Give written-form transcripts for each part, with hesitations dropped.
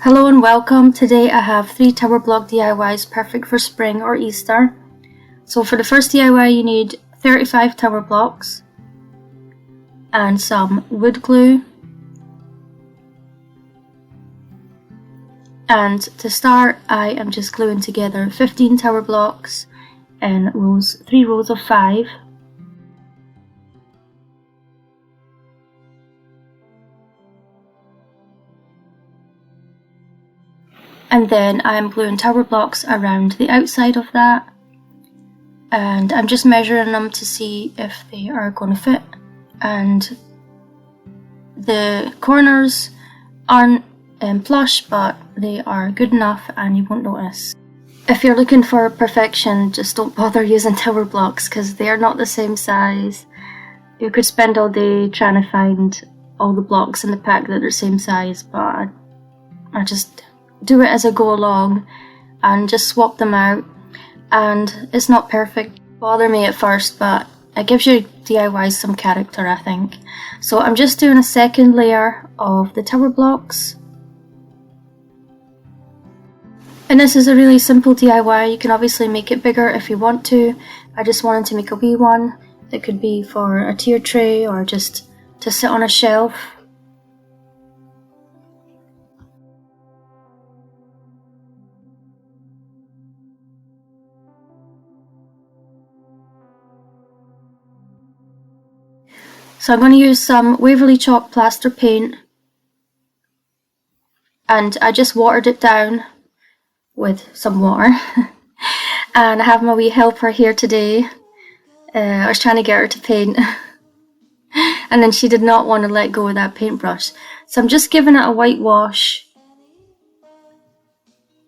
Hello and welcome. Today I have 3 tower block DIYs perfect for spring or Easter. So for the first DIY you need 35 tower blocks and some wood glue. And to start I am just gluing together 15 tower blocks in 3 rows of 5. And then I'm gluing tower blocks around the outside of that, and I'm just measuring them to see if they are going to fit, and the corners aren't flush, but they are good enough and you won't notice. If you're looking for perfection, just don't bother using tower blocks because they are not the same size. You could spend all day trying to find all the blocks in the pack that are the same size, but I just do it as I go along and just swap them out, and it's not perfect. Bother me at first, but it gives your DIYs some character, I think. So I'm just doing a second layer of the tower blocks, and this is a really simple DIY. You can obviously make it bigger if you want to. I just wanted to make a wee one that could be for a tier tray or just to sit on a shelf. So I'm going to use some Waverly Chalk plaster paint, and I just watered it down with some water. And I have my wee helper here today. I was trying to get her to paint and then she did not want to let go of that paintbrush. So I'm just giving it a white wash.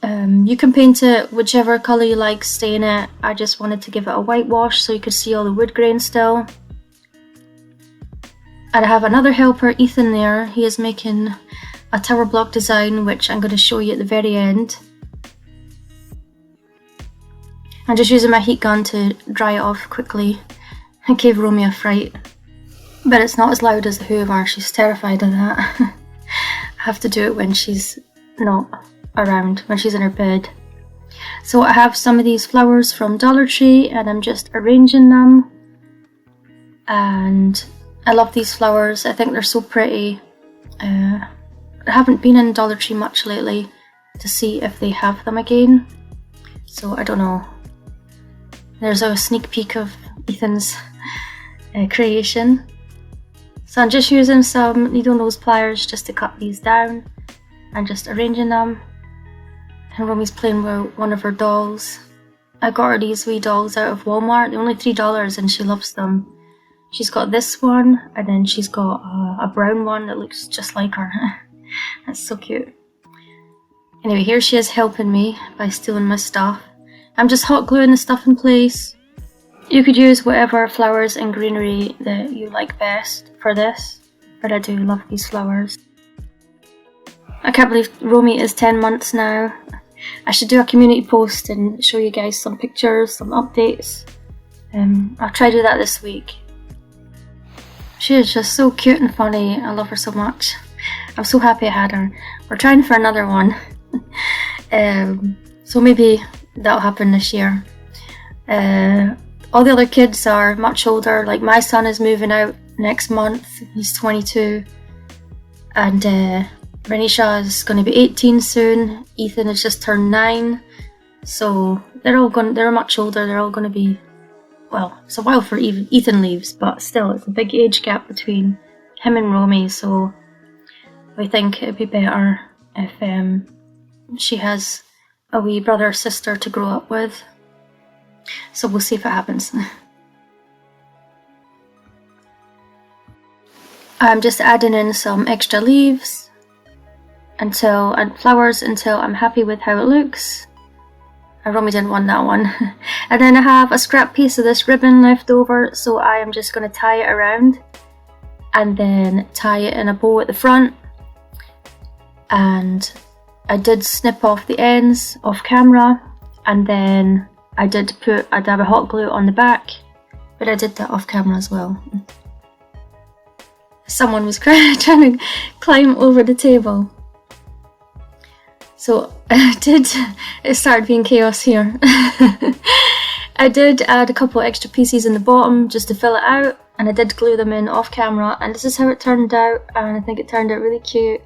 You can paint it whichever colour you like, stain it. I just wanted to give it a white wash so you could see all the wood grain still. And I have another helper, Ethan, there. He is making a tower block design, which I'm going to show you at the very end. I'm just using my heat gun to dry it off quickly. I gave Romy a fright. But it's not as loud as the Hoover, she's terrified of that. I have to do it when she's not around, when she's in her bed. So I have some of these flowers from Dollar Tree and I'm just arranging them. And I love these flowers, I think they're so pretty. I haven't been in Dollar Tree much lately to see if they have them again, so I don't know. There's a sneak peek of Ethan's creation. So I'm just using some needle nose pliers just to cut these down and just arranging them. And Romy's playing with one of her dolls. I got her these wee dolls out of Walmart, they're only $3 and she loves them. She's got this one, and then she's got a brown one that looks just like her. That's so cute. Anyway, here she is helping me by stealing my stuff. I'm just hot gluing the stuff in place. You could use whatever flowers and greenery that you like best for this, but I do love these flowers. I can't believe Romy is 10 months now. I should do a community post and show you guys some pictures, some updates. I'll try to do that this week. She is just so cute and funny. I love her so much. I'm so happy I had her. We're trying for another one. So maybe that'll happen this year. All the other kids are much older. Like my son is moving out next month. He's 22. And Renisha is going to be 18 soon. Ethan has just turned 9. So they're much older. They're all going to be, well, it's a while for Ethan leaves, but still it's a big age gap between him and Romy, so I think it'd be better if she has a wee brother or sister to grow up with. So we'll see if it happens. I'm just adding in some extra leaves and flowers until I'm happy with how it looks. Romy didn't want that one. And then I have a scrap piece of this ribbon left over, so I am just going to tie it around and then tie it in a bow at the front. And I did snip off the ends off camera, and then I did put a dab of hot glue on the back, but I did that off camera as well. Someone was trying to climb over the table. So it started being chaos here. I did add a couple extra pieces in the bottom just to fill it out, and I did glue them in off camera, and this is how it turned out, and I think it turned out really cute.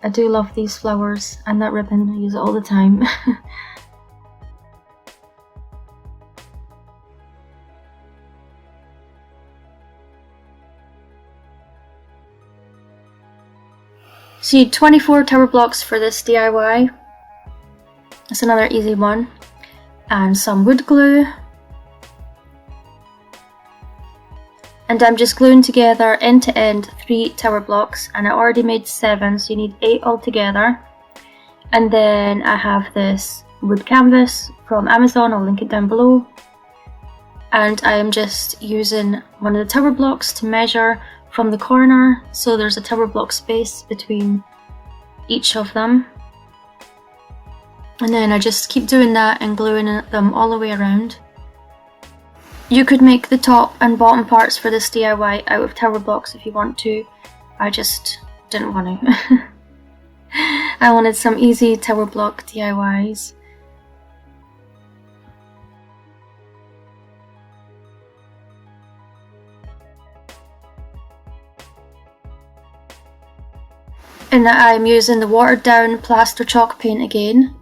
I do love these flowers and that ribbon, I use it all the time. So you need 24 tower blocks for this DIY. That's another easy one. And some wood glue. And I'm just gluing together end to end 3 tower blocks, and I already made 7, so you need 8 altogether. And then I have this wood canvas from Amazon, I'll link it down below. And I am just using one of the tower blocks to measure from the corner, so there's a tower block space between each of them. And then I just keep doing that and gluing them all the way around. You could make the top and bottom parts for this DIY out of tower blocks if you want to. I just didn't want to. I wanted some easy tower block DIYs. And I'm using the watered down plaster chalk paint again.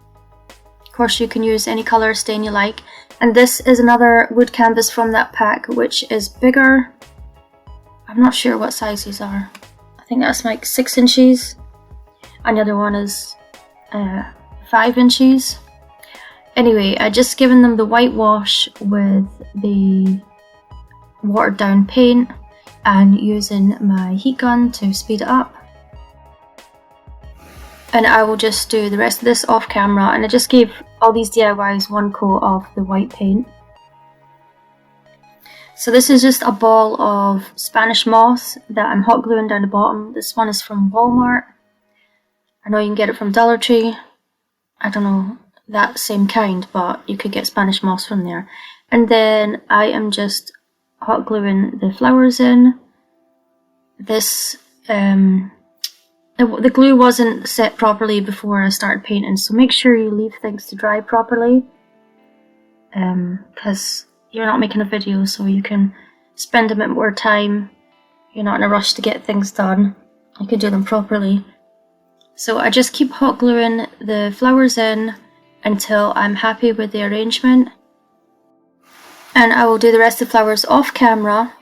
Of course, you can use any colour stain you like. And this is another wood canvas from that pack, which is bigger. I'm not sure what size these are. I think that's like 6 inches. And the other one is 5 inches. Anyway, I just given them the whitewash with the watered down paint and using my heat gun to speed it up. And I will just do the rest of this off camera, and I just gave all these DIYs one coat of the white paint. So this is just a ball of Spanish moss that I'm hot gluing down the bottom. This one is from Walmart. I know you can get it from Dollar Tree. I don't know that same kind, but you could get Spanish moss from there. And then I am just hot gluing the flowers in. This the glue wasn't set properly before I started painting, so make sure you leave things to dry properly, because you're not making a video, so you can spend a bit more time. You're not in a rush to get things done. You can do them properly. So I just keep hot gluing the flowers in until I'm happy with the arrangement, and I will do the rest of the flowers off camera.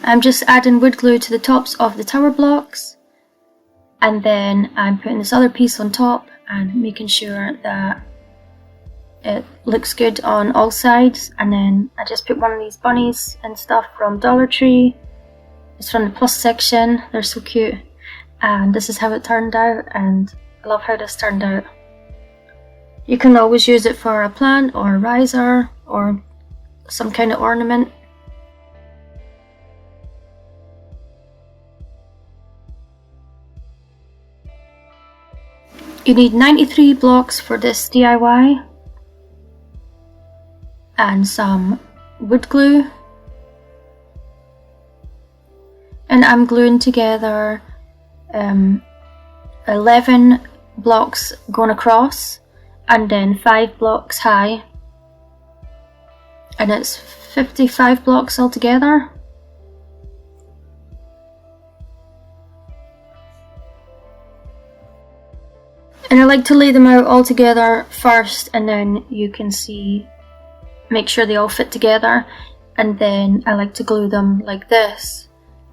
I'm just adding wood glue to the tops of the tower blocks. And then I'm putting this other piece on top and making sure that it looks good on all sides. And then I just put one of these bunnies and stuff from Dollar Tree. It's from the plus section. They're so cute. And this is how it turned out, and I love how this turned out. You can always use it for a plant or a riser or some kind of ornament. You need 93 blocks for this DIY and some wood glue, and I'm gluing together 11 blocks going across and then 5 blocks high, and it's 55 blocks altogether. And I like to lay them out all together first, and then you can see, make sure they all fit together, and then I like to glue them like this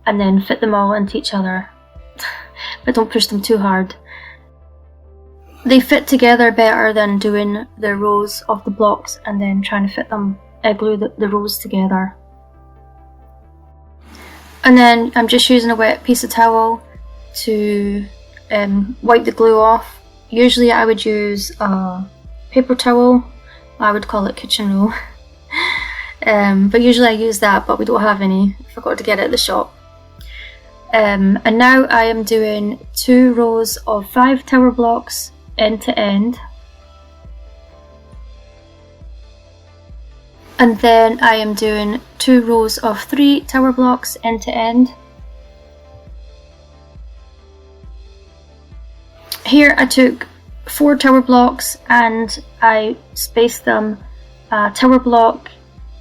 and then fit them all into each other. But don't push them too hard. They fit together better than doing the rows of the blocks and then trying to fit them, glue the rows together. And then I'm just using a wet piece of towel to wipe the glue off. Usually I would use a paper towel. I would call it kitchen roll. But usually I use that, but we don't have any. I forgot to get it at the shop. And now I am doing 2 rows of 5 tower blocks end to end. And then I am doing 2 rows of 3 tower blocks end to end. Here I took 4 tower blocks, and I spaced them tower block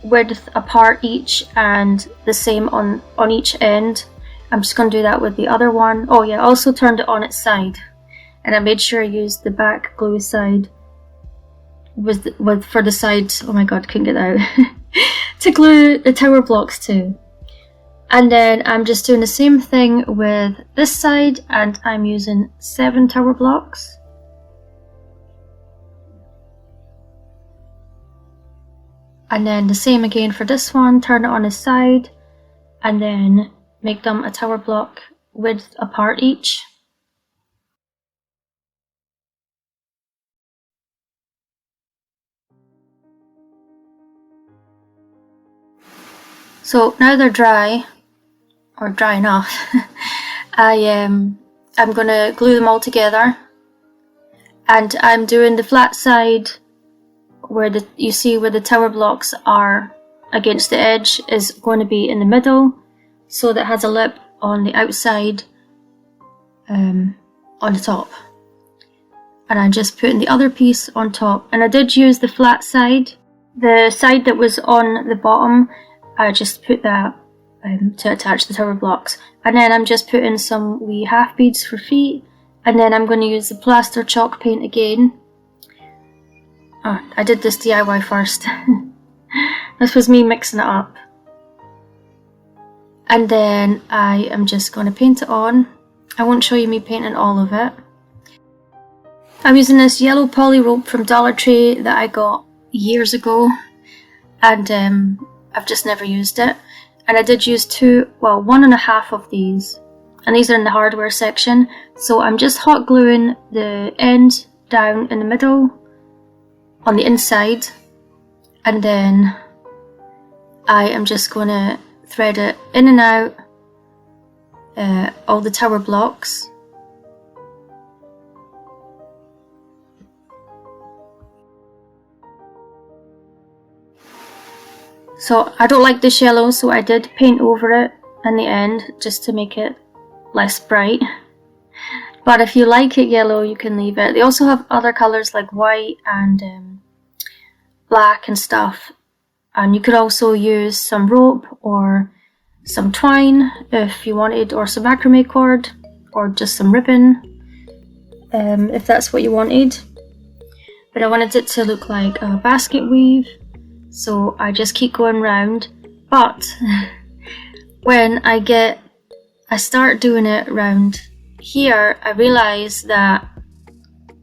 width apart each and the same on each end. I'm just going to do that with the other one. Oh yeah, I also turned it on its side, and I made sure I used the back glue side for the sides. Oh my god, couldn't get that out. To glue the tower blocks to. And then I'm just doing the same thing with this side, and I'm using 7 tower blocks. And then the same again for this one, turn it on its side, and then make them a tower block width apart each. So now they're dry, or dry enough, I'm gonna glue them all together, and I'm doing the flat side where you see where the tower blocks are against the edge is going to be in the middle, so that has a lip on the outside on the top. And I'm just putting the other piece on top, and I did use the flat side. The side that was on the bottom, I just put that to attach the tower blocks, and then I'm just putting some wee half beads for feet, and then I'm going to use the plaster chalk paint again. Oh, I did this DIY first. This was me mixing it up. And then I am just going to paint it on. I won't show you me painting all of it. I'm using this yellow poly rope from Dollar Tree that I got years ago, and I've just never used it. And I did use 1.5 of these, and these are in the hardware section. So I'm just hot gluing the end down in the middle on the inside, and then I am just going to thread it in and out all the tower blocks. So I don't like this yellow, so I did paint over it in the end just to make it less bright. But if you like it yellow, you can leave it. They also have other colours like white and black and stuff. And you could also use some rope or some twine if you wanted, or some macrame cord, or just some ribbon if that's what you wanted. But I wanted it to look like a basket weave, so I just keep going round. But when I start doing it round here, I realise that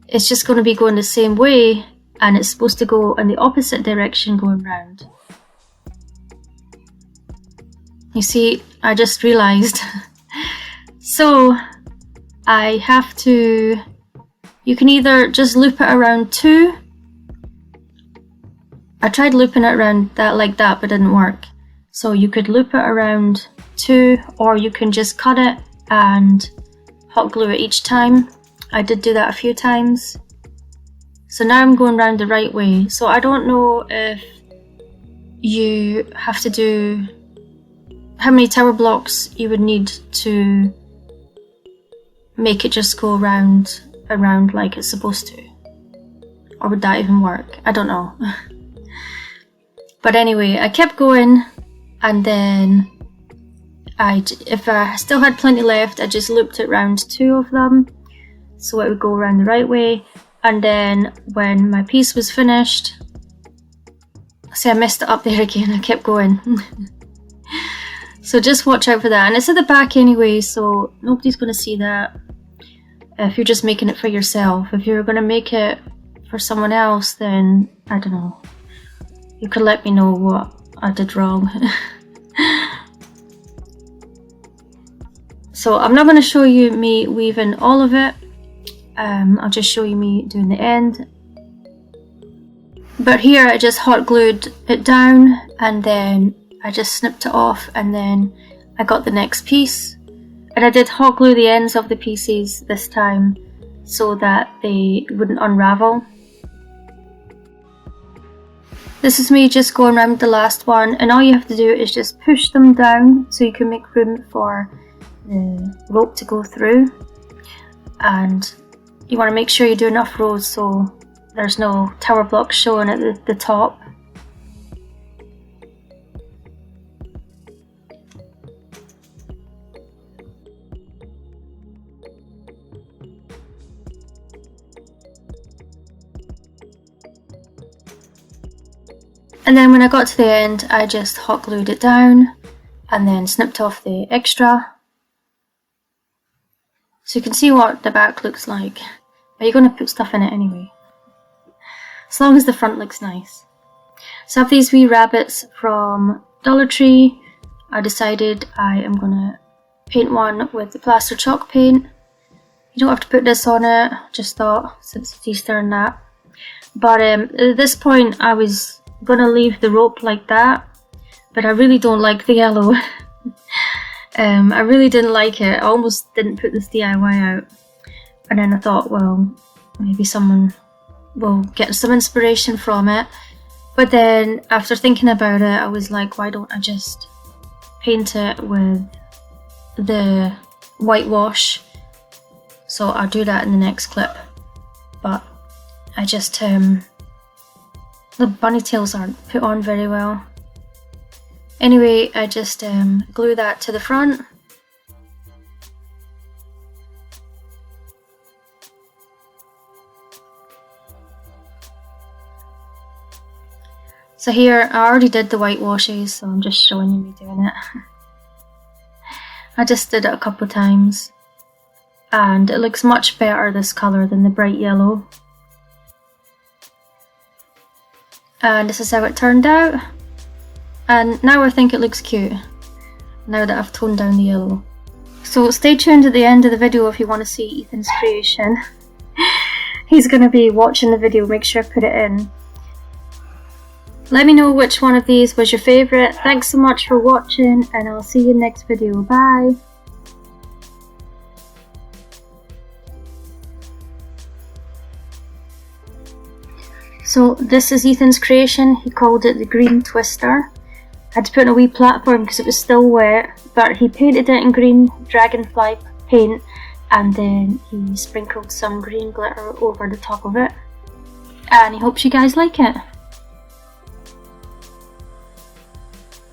it's just going to be going the same way, and it's supposed to go in the opposite direction going round. You see, I just realised. So I have to, you can either just loop it around 2. I tried looping it around that like that, but it didn't work. So you could loop it around 2, or you can just cut it and hot glue it each time. I did do that a few times. So now I'm going around the right way. So I don't know if you have to do, how many tower blocks you would need to make it just go around like it's supposed to. Or would that even work? I don't know. But anyway, I kept going, and then if I still had plenty left, I just looped it around 2 of them, so it would go around the right way. And then when my piece was finished, see, I messed it up there again, I kept going. So just watch out for that. And it's at the back anyway, so nobody's going to see that if you're just making it for yourself. If you're going to make it for someone else, then I don't know. You could let me know what I did wrong. So I'm not going to show you me weaving all of it. I'll just show you me doing the end. But here I just hot glued it down, and then I just snipped it off, and then I got the next piece. And I did hot glue the ends of the pieces this time so that they wouldn't unravel. This is me just going around the last one, and all you have to do is just push them down so you can make room for the rope to go through. And you want to make sure you do enough rows so there's no tower blocks showing at the top. And then when I got to the end, I just hot glued it down and then snipped off the extra. So you can see what the back looks like. But you're going to put stuff in it anyway, as long as the front looks nice. So I have these wee rabbits from Dollar Tree. I decided I am going to paint one with the plaster chalk paint. You don't have to put this on it, just thought since it's Easter and that. But at this point I was going to leave the rope like that, but I really don't like the yellow. I really didn't like it. I almost didn't put this DIY out. And then I thought, well, maybe someone will get some inspiration from it. But then after thinking about it, I was like, why don't I just paint it with the whitewash? So I'll do that in the next clip. But I just, the bunny tails aren't put on very well. Anyway, I just glue that to the front. So here, I already did the whitewashes, so I'm just showing you me doing it. I just did it a couple of times. And it looks much better this colour than the bright yellow. And this is how it turned out. And now I think it looks cute, now that I've toned down the yellow. So stay tuned at the end of the video if you want to see Ethan's creation. He's going to be watching the video, make sure I put it in. Let me know which one of these was your favourite. Thanks so much for watching, and I'll see you in the next video. Bye! So this is Ethan's creation. He called it the green twister. I had to put in a wee platform because it was still wet, but he painted it in green dragonfly paint and then he sprinkled some green glitter over the top of it. And he hopes you guys like it.